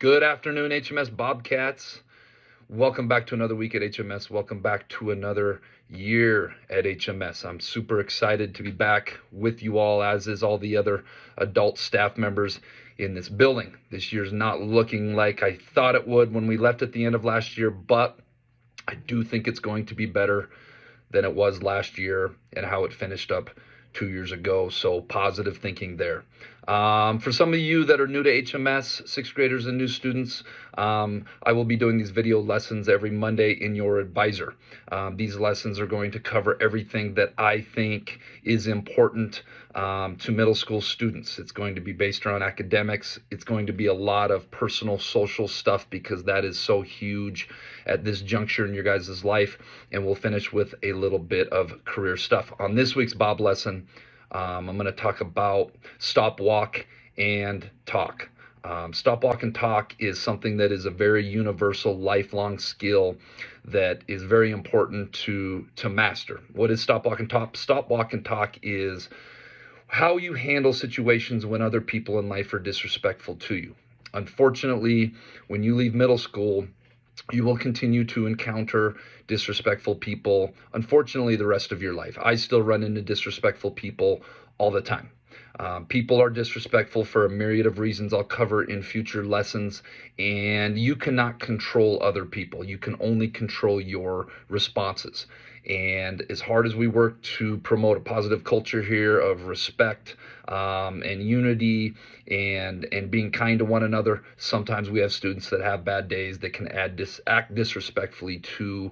Good afternoon, HMS Bobcats. Welcome back to another week at HMS. Welcome back to another year at HMS. I'm super excited to be back with you all, as is all the other adult staff members in this building. This year's not looking like I thought it would when we left at the end of last year, but I do think it's going to be better than it was last year and how it finished up 2 years ago. So positive thinking there. For some of you that are new to HMS, sixth graders and new students, I will be doing these video lessons every Monday in your advisor. These lessons are going to cover everything that I think is important to middle school students. It's going to be based around academics. It's going to be a lot of personal, social stuff because that is so huge at this juncture in your guys' life. And we'll finish with a little bit of career stuff. On this week's Bob lesson, I'm going to talk about stop, walk, and talk. Stop, walk, and talk is something that is a very universal, lifelong skill that is very important to master. What is stop, walk, and talk? Stop, walk, and talk is how you handle situations when other people in life are disrespectful to you. Unfortunately, when you leave middle school, you will continue to encounter disrespectful people, unfortunately, the rest of your life. I still run into disrespectful people all the time. People are disrespectful for a myriad of reasons I'll cover in future lessons, and you cannot control other people. You can only control your responses. And as hard as we work to promote a positive culture here of respect and unity and being kind to one another, sometimes we have students that have bad days that can act disrespectfully to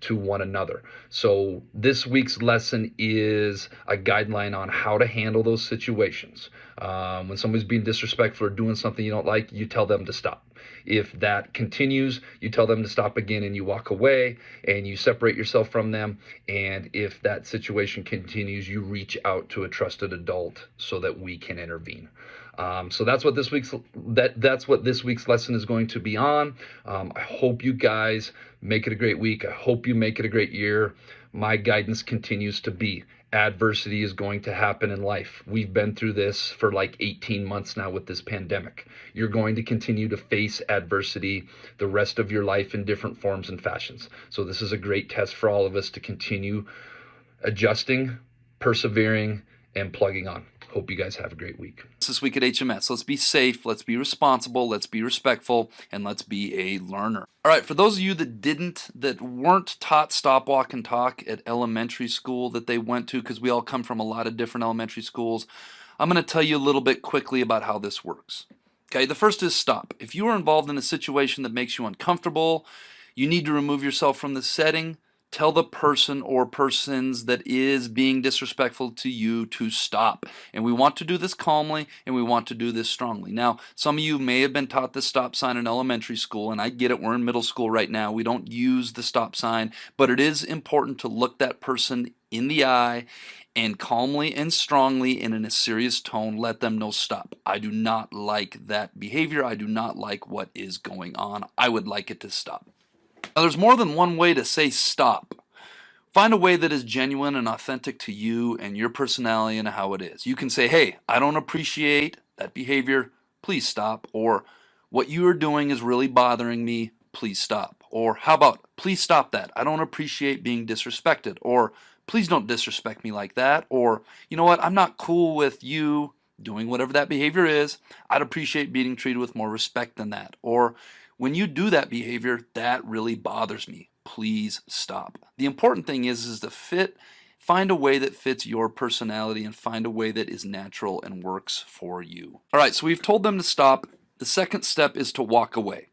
one another. So this week's lesson is a guideline on how to handle those situations. When somebody's being disrespectful or doing something you don't like, you tell them to stop. If that continues, you tell them to stop again and you walk away and you separate yourself from them. And if that situation continues, you reach out to a trusted adult so that we can intervene. So that's what this week's lesson is going to be on. I hope you guys make it a great week. I hope you make it a great year. My guidance continues to be adversity is going to happen in life. We've been through this for like 18 months now with this pandemic. You're going to continue to face adversity the rest of your life in different forms and fashions. So this is a great test for all of us to continue adjusting, persevering, and plugging on. Hope you guys have a great week. This week at HMS. Let's be safe, let's be responsible, let's be respectful, and let's be a learner. All right, for those of you that weren't taught stop, walk, and talk at elementary school that they went to, because we all come from a lot of different elementary schools, I'm going to tell you a little bit quickly about how this works. Okay, the first is stop. If you are involved in a situation that makes you uncomfortable, you need to remove yourself from the setting. Tell the person or persons that is being disrespectful to you to stop. And we want to do this calmly and we want to do this strongly. Now, some of you may have been taught the stop sign in elementary school, and I get it, we're in middle school right now. We don't use the stop sign, but it is important to look that person in the eye and calmly and strongly and in a serious tone let them know stop. I do not like that behavior. I do not like what is going on. I would like it to stop. Now, there's more than one way to say stop. Find a way that is genuine and authentic to you and your personality and how it is. You can say, hey, I don't appreciate that behavior. Please stop. Or what you are doing is really bothering me. Please stop. Or how about, please stop that. I don't appreciate being disrespected. Or please don't disrespect me like that. Or, you know what, I'm not cool with you doing whatever that behavior is. I'd appreciate being treated with more respect than that. Or when you do that behavior, that really bothers me. Please stop. The important thing is to find a way that fits your personality and find a way that is natural and works for you. All right, so we've told them to stop. The second step is to walk away.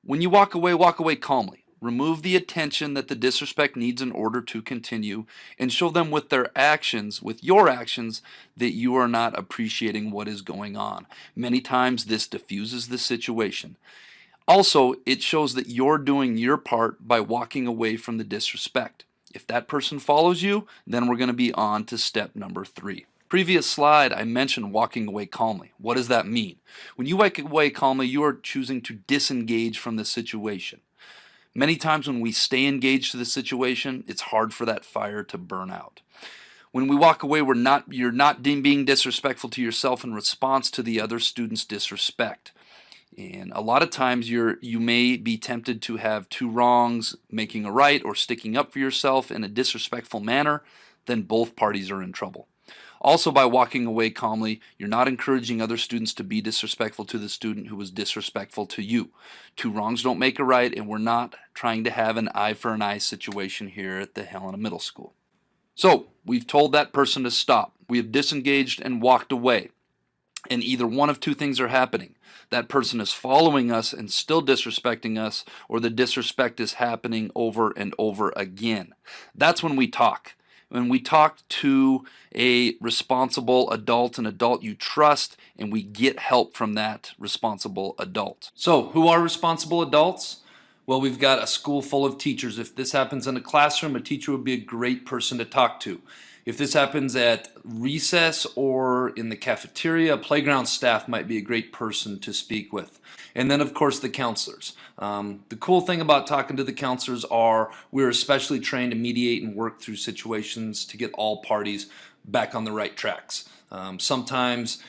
When you walk away calmly. Remove the attention that the disrespect needs in order to continue, and show them with your actions, that you are not appreciating what is going on. Many times this diffuses the situation. Also, it shows that you're doing your part by walking away from the disrespect. If that person follows you, then we're going to be on to step number 3. Previous slide, I mentioned walking away calmly. What does that mean? When you walk away calmly, you are choosing to disengage from the situation. Many times when we stay engaged to the situation, it's hard for that fire to burn out. When we walk away, you're not being disrespectful to yourself in response to the other student's disrespect. And a lot of times you may be tempted to have two wrongs making a right, or sticking up for yourself in a disrespectful manner. Then both parties are in trouble. Also, by walking away calmly, you're not encouraging other students to be disrespectful to the student who was disrespectful to you. Two wrongs don't make a right, and we're not trying to have an eye for an eye situation here at the Helena Middle School. So, we've told that person to stop. We have disengaged and walked away. And either one of two things are happening. That person is following us and still disrespecting us, or the disrespect is happening over and over again. That's when we talk. When we talk to a responsible adult, an adult you trust, and we get help from that responsible adult. So, who are responsible adults? Well, we've got a school full of teachers. If this happens in a classroom, a teacher would be a great person to talk to. If this happens at recess or in the cafeteria, playground staff might be a great person to speak with. And then, of course, the counselors. The cool thing about talking to the counselors are we're especially trained to mediate and work through situations to get all parties back on the right tracks. Sometimes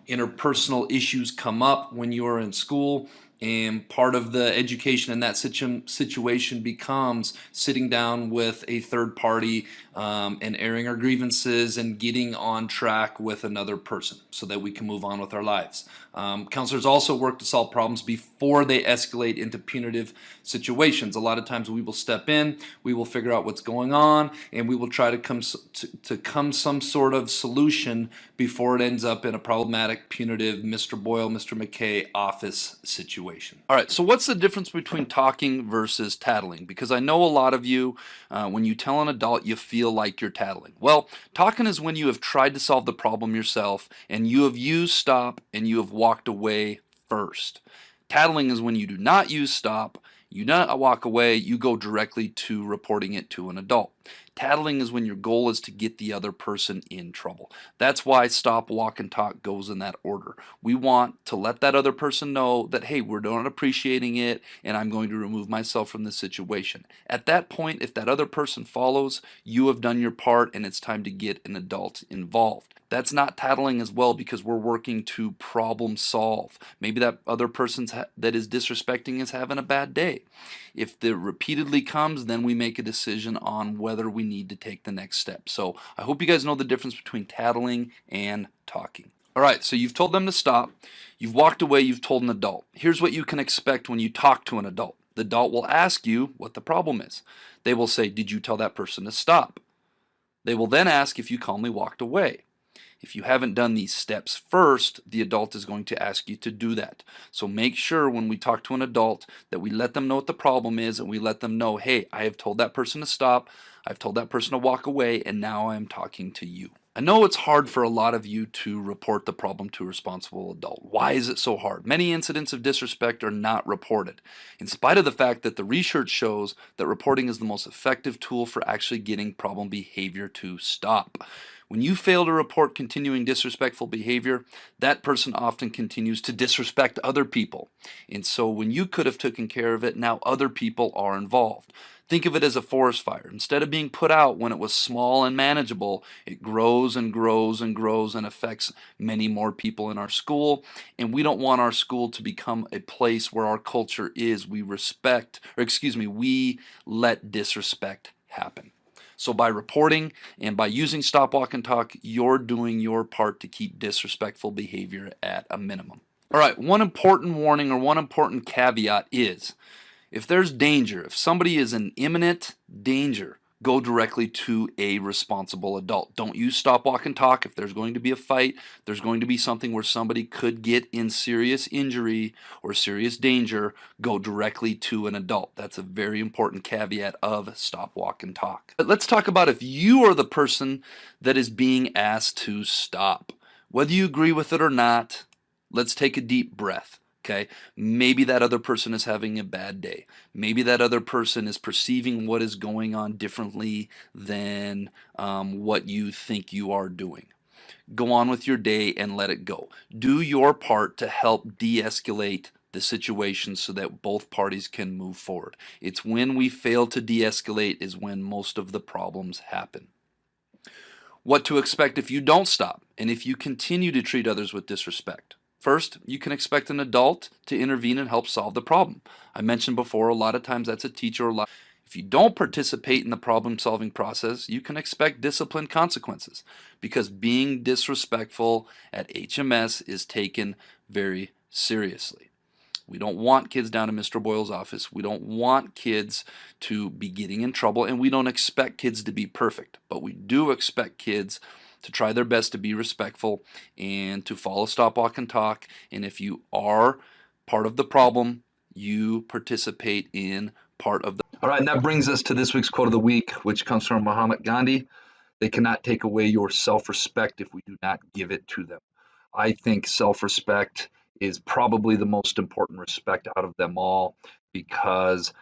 interpersonal issues come up when you are in school, and part of the education in that situation becomes sitting down with a third party and airing our grievances and getting on track with another person so that we can move on with our lives. Counselors also work to solve problems before they escalate into punitive situations. A lot of times we will step in, we will figure out what's going on, and we will try to come some sort of solution before it ends up in a problematic, punitive Mr. Boyle, Mr. McKay office situation. All right, so what's the difference between talking versus tattling? Because I know a lot of you, when you tell an adult, you feel like you're tattling. Well, talking is when you have tried to solve the problem yourself and you have used stop and you have walked away first. Tattling is when you do not use stop, you not walk away, you go directly to reporting it to an adult. Tattling is when your goal is to get the other person in trouble. That's why stop, walk, and talk goes in that order. We want to let that other person know that, hey, we're not appreciating it and I'm going to remove myself from this situation. At that point, if that other person follows, you have done your part and it's time to get an adult involved. That's not tattling as well, because we're working to problem solve. Maybe that other person that is disrespecting is having a bad day. If it repeatedly comes, then we make a decision on whether we need to take the next step. So I hope you guys know the difference between tattling and talking. All right, so you've told them to stop. You've walked away. You've told an adult. Here's what you can expect when you talk to an adult. The adult will ask you what the problem is. They will say, did you tell that person to stop? They will then ask if you calmly walked away. If you haven't done these steps first, the adult is going to ask you to do that. So make sure when we talk to an adult that we let them know what the problem is, and we let them know, hey, I have told that person to stop, I've told that person to walk away, and now I'm talking to you. I know it's hard for a lot of you to report the problem to a responsible adult. Why is it so hard? Many incidents of disrespect are not reported, in spite of the fact that the research shows that reporting is the most effective tool for actually getting problem behavior to stop. When you fail to report continuing disrespectful behavior, that person often continues to disrespect other people. And so when you could have taken care of it, now other people are involved. Think of it as a forest fire. Instead of being put out when it was small and manageable, it grows and grows and grows and affects many more people in our school. And we don't want our school to become a place where our culture is we let disrespect happen. So by reporting and by using stop, walk, and talk, you're doing your part to keep disrespectful behavior at a minimum. All right, one important warning or one important caveat is, if there's danger, if somebody is in imminent danger, go directly to a responsible adult. Don't use stop, walk, and talk. If there's going to be a fight, there's going to be something where somebody could get in serious injury or serious danger, go directly to an adult. That's a very important caveat of stop, walk, and talk. But let's talk about if you are the person that is being asked to stop. Whether you agree with it or not, let's take a deep breath. Okay, maybe that other person is having a bad day. Maybe that other person is perceiving what is going on differently than what you think you are doing. Go on with your day and let it go. Do your part to help de-escalate the situation so that both parties can move forward. It's when we fail to de-escalate is when most of the problems happen. What to expect if you don't stop and if you continue to treat others with disrespect. First, you can expect an adult to intervene and help solve the problem. I mentioned before, a lot of times that's a teacher. If you don't participate in the problem-solving process, you can expect discipline consequences because being disrespectful at HMS is taken very seriously. We don't want kids down in Mr. Boyle's office. We don't want kids to be getting in trouble, and we don't expect kids to be perfect. But we do expect kids to try their best to be respectful and to follow stop, walk, and talk. And if you are part of the problem, you participate in part of the. All right, and that brings us to this week's quote of the week, which comes from Mahatma Gandhi. They cannot take away your self-respect if we do not give it to them. I think self-respect is probably the most important respect out of them all, because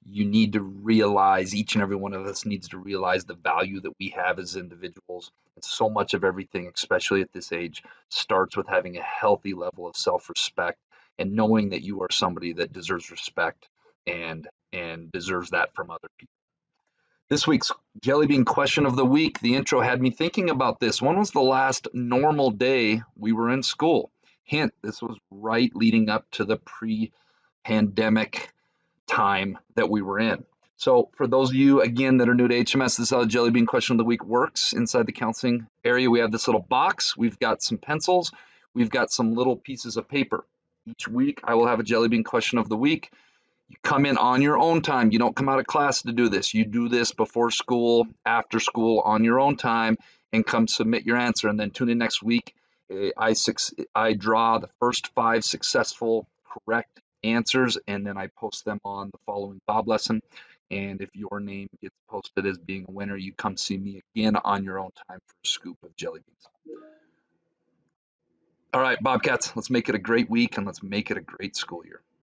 you need to realize, each and every one of us needs to realize the value that we have as individuals. And so much of everything, especially at this age, starts with having a healthy level of self-respect and knowing that you are somebody that deserves respect and deserves that from other people. This week's Jelly Bean question of the week, the intro had me thinking about this. When was the last normal day we were in school? Hint, this was right leading up to the pre-pandemic time that we were in. So for those of you, again, that are new to HMS, this is how the Jelly Bean question of the week works. Inside the counseling area, we have this little box. We've got some pencils. We've got some little pieces of paper. Each week, I will have a Jelly Bean question of the week. You come in on your own time. You don't come out of class to do this. You do this before school, after school, on your own time, and come submit your answer. And then tune in next week. I draw the first 5 successful correct answers, and then I post them on the following Bob lesson. And if your name gets posted as being a winner, you come see me again on your own time for a scoop of jelly beans. All right, Bobcats, let's make it a great week and let's make it a great school year.